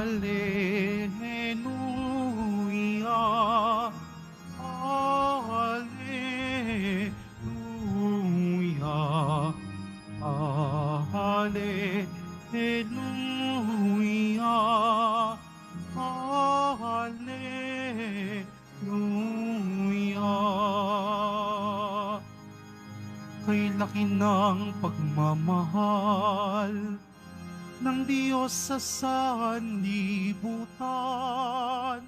Alleluia, Alleluia, Alleluia, Alleluia. Kay laki ng pagmamahal ng Diyos sa sanlibutan,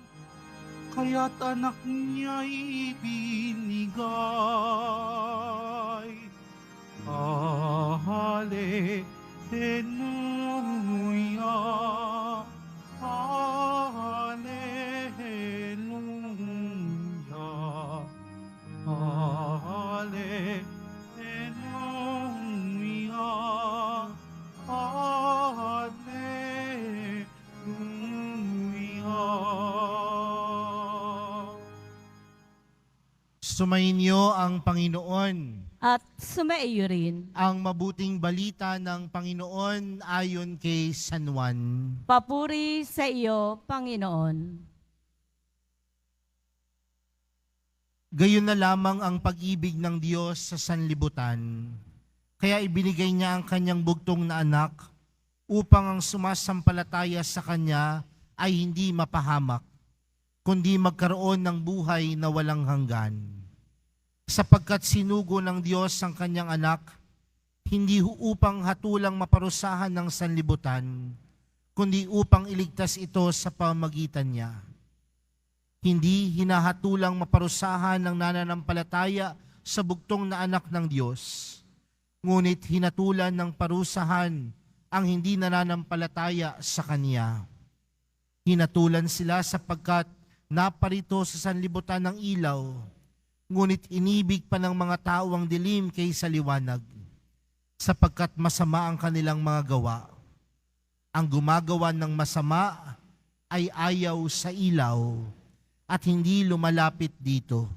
kaya't anak niya'y ibinigay. Alleluia, Alleluia, Alleluia, Alleluia. Sumainyo ang Panginoon. At sumaiyo rin. Ang mabuting balita ng Panginoon ayon kay San Juan. Papuri sa iyo, Panginoon. Gayon na lamang ang pag-ibig ng Diyos sa sanlibutan. Kaya ibinigay niya ang kanyang bugtong na anak upang ang sumasampalataya sa kanya ay hindi mapahamak, kundi magkaroon ng buhay na walang hanggan. Sapagkat sinugo ng Diyos ang kanyang anak, hindi upang hatulang maparusahan ng sanlibutan, kundi upang iligtas ito sa pamamagitan niya. Hindi hinahatulang maparusahan ng nananampalataya sa bugtong na anak ng Diyos, ngunit hinatulan ng parusahan ang hindi nananampalataya sa Kanya. Hinatulan sila sapagkat naparito sa sanlibutan ng ilaw, ngunit inibig pa ng mga tao ang dilim kaysa liwanag, sapagkat masama ang kanilang mga gawa. Ang gumagawa ng masama ay ayaw sa ilaw at hindi lumalapit dito,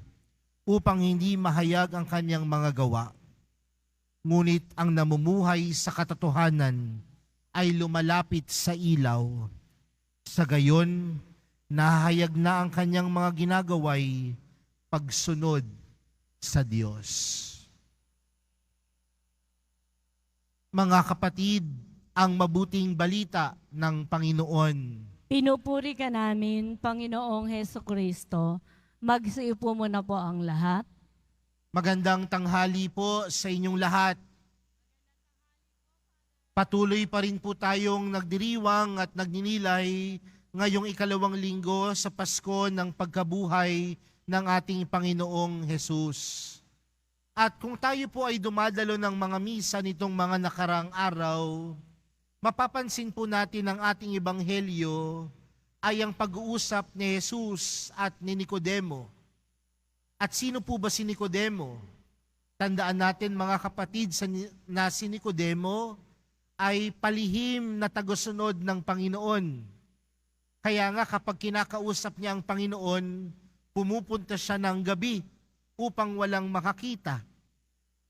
upang hindi mahayag ang kanyang mga gawa. Ngunit ang namumuhay sa katotohanan ay lumalapit sa ilaw. Sa gayon, nahayag na ang kanyang mga ginagaway pagsunod sa Diyos. Mga kapatid, ang mabuting balita ng Panginoon. Pinupuri ka namin, Panginoong Hesukristo. Magsiupo muna po ang lahat. Magandang tanghali po sa inyong lahat. Patuloy pa rin po tayong nagdiriwang at nagninilay ngayong ikalawang linggo sa Pasko ng pagkabuhay ng ating Panginoong Hesus. At kung tayo po ay dumadalo ng mga misa nitong mga nakarang araw, mapapansin po natin ang ating ebanghelyo ay ang pag-uusap ni Jesus at ni Nicodemo. At sino po ba si Nicodemo? Tandaan natin mga kapatid na si Nicodemo ay palihim na tagusunod ng Panginoon. Kaya nga kapag kinakausap niya ang Panginoon, pumupunta siya ng gabi upang walang makakita.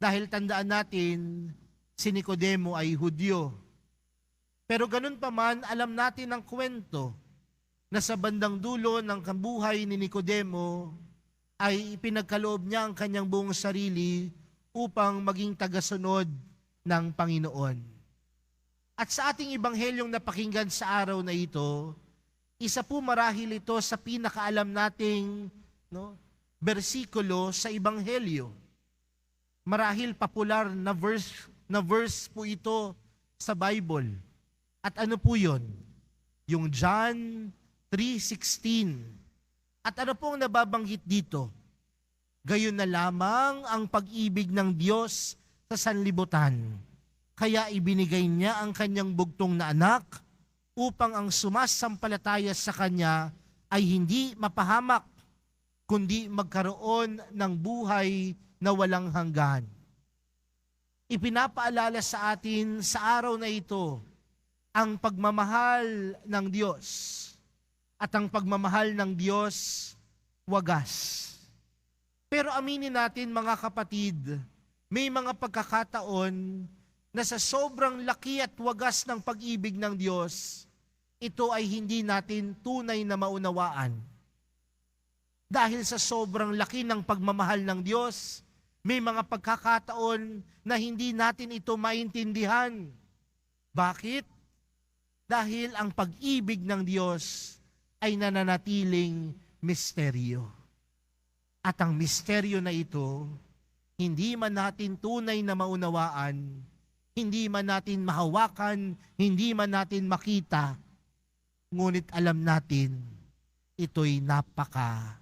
Dahil tandaan natin, si Nicodemo ay Hudyo. Pero ganun pa man, alam natin ang kwento na sa bandang dulo ng buhay ni Nicodemo ay ipinagkaloob niya ang kanyang buong sarili upang maging tagasunod ng Panginoon. At sa ating ebanghelyong napakinggan sa araw na ito, isa po marahil ito sa pinakaalam nating bersikulo sa ebanghelyo. Marahil popular na verse po ito sa Bible. At ano po yun? Yung John 3:16. At ano pong nababanggit dito? Gayon na lamang ang pag-ibig ng Diyos sa sanlibutan. Kaya ibinigay niya ang kanyang bugtong na anak upang ang sumasampalataya sa kanya ay hindi mapahamak, kundi magkaroon ng buhay na walang hanggan. Ipinapaalala sa atin sa araw na ito ang pagmamahal ng Diyos. At ang pagmamahal ng Diyos, wagas. Pero aminin natin mga kapatid, may mga pagkakataon na sa sobrang laki at wagas ng pag-ibig ng Diyos, ito ay hindi natin tunay na maunawaan. Dahil sa sobrang laki ng pagmamahal ng Diyos, may mga pagkakataon na hindi natin ito maintindihan. Bakit? Dahil ang pag-ibig ng Diyos ay nananatiling misteryo. At ang misteryo na ito, hindi man natin tunay na maunawaan, hindi man natin mahawakan, hindi man natin makita, ngunit alam natin, ito'y napakalaki.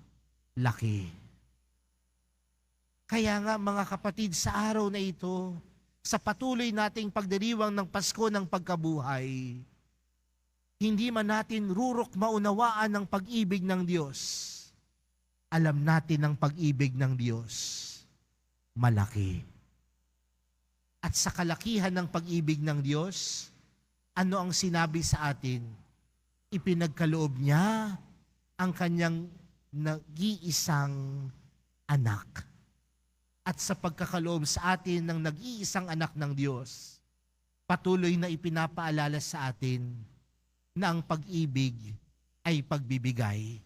Kaya nga mga kapatid, sa araw na ito, sa patuloy nating pagdiriwang ng Pasko ng Pagkabuhay, hindi man natin rurok maunawaan ang pag-ibig ng Diyos, alam natin ang pag-ibig ng Diyos, malaki. At sa kalakihan ng pag-ibig ng Diyos, ano ang sinabi sa atin? Ipinagkaloob niya ang kanyang nag-iisang anak. At sa pagkakaloob sa atin ng nag-iisang anak ng Diyos, patuloy na ipinapaalala sa atin na ang pag-ibig ay pagbibigay.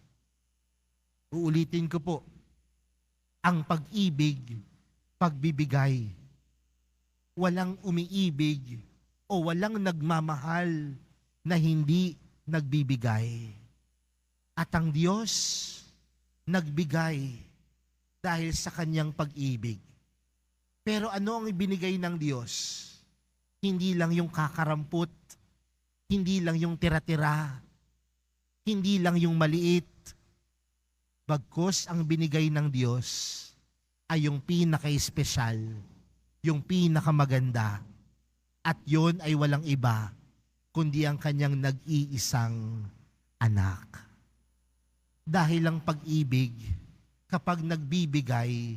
Uulitin ko po, ang pag-ibig, pagbibigay. Walang umiibig o walang nagmamahal na hindi nagbibigay. At ang Diyos nagbigay dahil sa kanyang pag-ibig. Pero ano ang ibinigay ng Diyos? Hindi lang yung kakarampot, hindi lang yung tira-tira, hindi lang yung maliit. Bagkus ang binigay ng Diyos ay yung pinaka-espesyal, yung pinakamaganda, at yon ay walang iba, kundi ang kanyang nag-iisang anak. Dahil ang pag-ibig, kapag nagbibigay,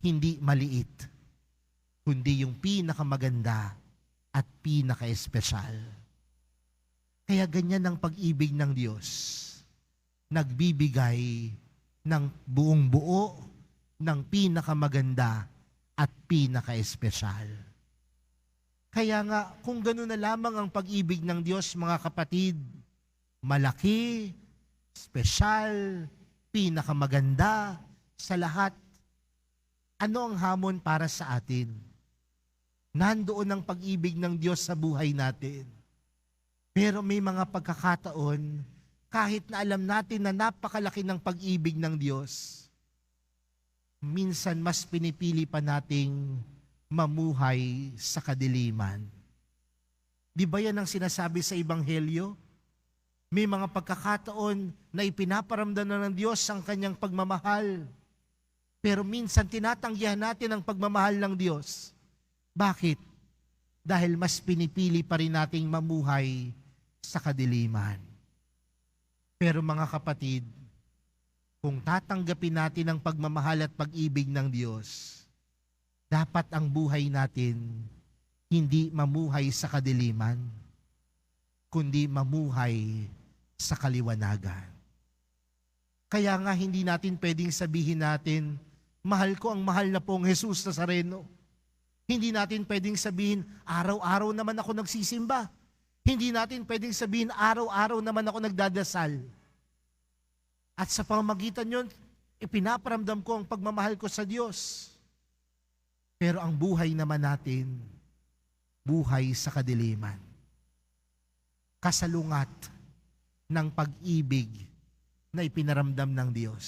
hindi maliit, kundi yung pinakamaganda at pinaka-espesyal. Kaya ganyan ang pag-ibig ng Diyos. Nagbibigay ng buong buo, ng pinakamaganda at pinaka-espesyal. Kaya nga, kung gano'n na lamang ang pag-ibig ng Diyos, mga kapatid, malaki, espesyal, pinakamaganda sa lahat, ano ang hamon para sa atin? Nandoon ang pag-ibig ng Diyos sa buhay natin. Pero may mga pagkakataon, kahit na alam natin na napakalaki ng pag-ibig ng Diyos, minsan mas pinipili pa nating mamuhay sa kadiliman. Di ba yan ang sinasabi sa Ebanghelyo? May mga pagkakataon na ipinaparamdam na ng Diyos ang kanyang pagmamahal. Pero minsan tinatanggihan natin ang pagmamahal ng Diyos. Bakit? Dahil mas pinipili pa rin nating mamuhay sa kadiliman. Pero mga kapatid, kung tatanggapin natin ang pagmamahal at pag-ibig ng Diyos, dapat ang buhay natin hindi mamuhay sa kadiliman, kundi mamuhay sa kaliwanagan. Kaya nga hindi natin pwedeng sabihin natin, mahal ko ang mahal na pong Jesus Nazareno. Hindi natin pwedeng sabihin, araw-araw naman ako nagsisimba. Hindi natin pwedeng sabihin, araw-araw naman ako nagdadasal. At sa pamamagitan yun, ipinaparamdam ko ang pagmamahal ko sa Diyos. Pero ang buhay naman natin, buhay sa kadiliman. Kasalungat ng pag-ibig na ipinaramdam ng Diyos.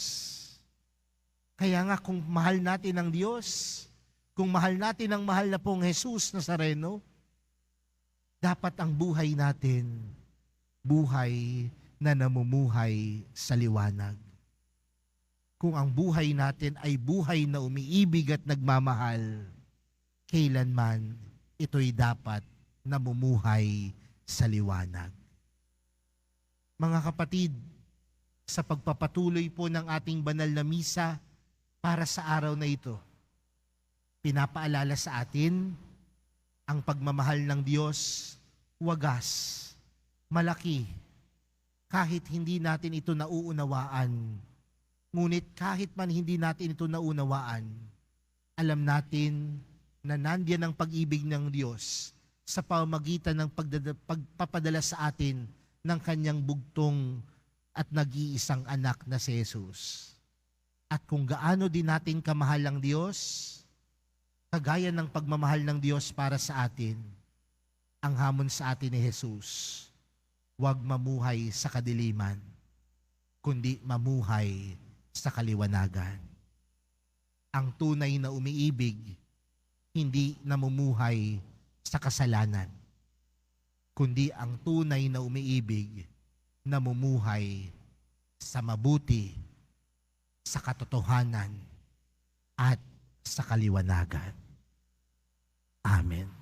Kaya nga kung mahal natin ang Diyos, kung mahal natin ang mahal na pong Jesus Nazareno, dapat ang buhay natin, buhay na namumuhay sa liwanag. Kung ang buhay natin ay buhay na umiibig at nagmamahal, kailanman ito'y dapat namumuhay sa liwanag. Mga kapatid, sa pagpapatuloy po ng ating banal na misa para sa araw na ito, pinapaalala sa atin ang pagmamahal ng Diyos, wagas, malaki, kahit hindi natin ito nauunawaan. Ngunit kahit man hindi natin ito naunawaan, alam natin na nandiyan ang pag-ibig ng Diyos sa pamamagitan ng pagpapadala sa atin ng kanyang bugtong at nag-iisang anak na si Jesus. At kung gaano din natin kamahal ang Diyos, kagaya ng pagmamahal ng Diyos para sa atin, ang hamon sa atin ni Jesus, huwag mamuhay sa kadiliman, kundi mamuhay sa kaliwanagan. Ang tunay na umiibig, hindi namumuhay sa kasalanan, kundi ang tunay na umiibig, namumuhay sa mabuti, sa katotohanan, at sa kaliwanagan. Amen.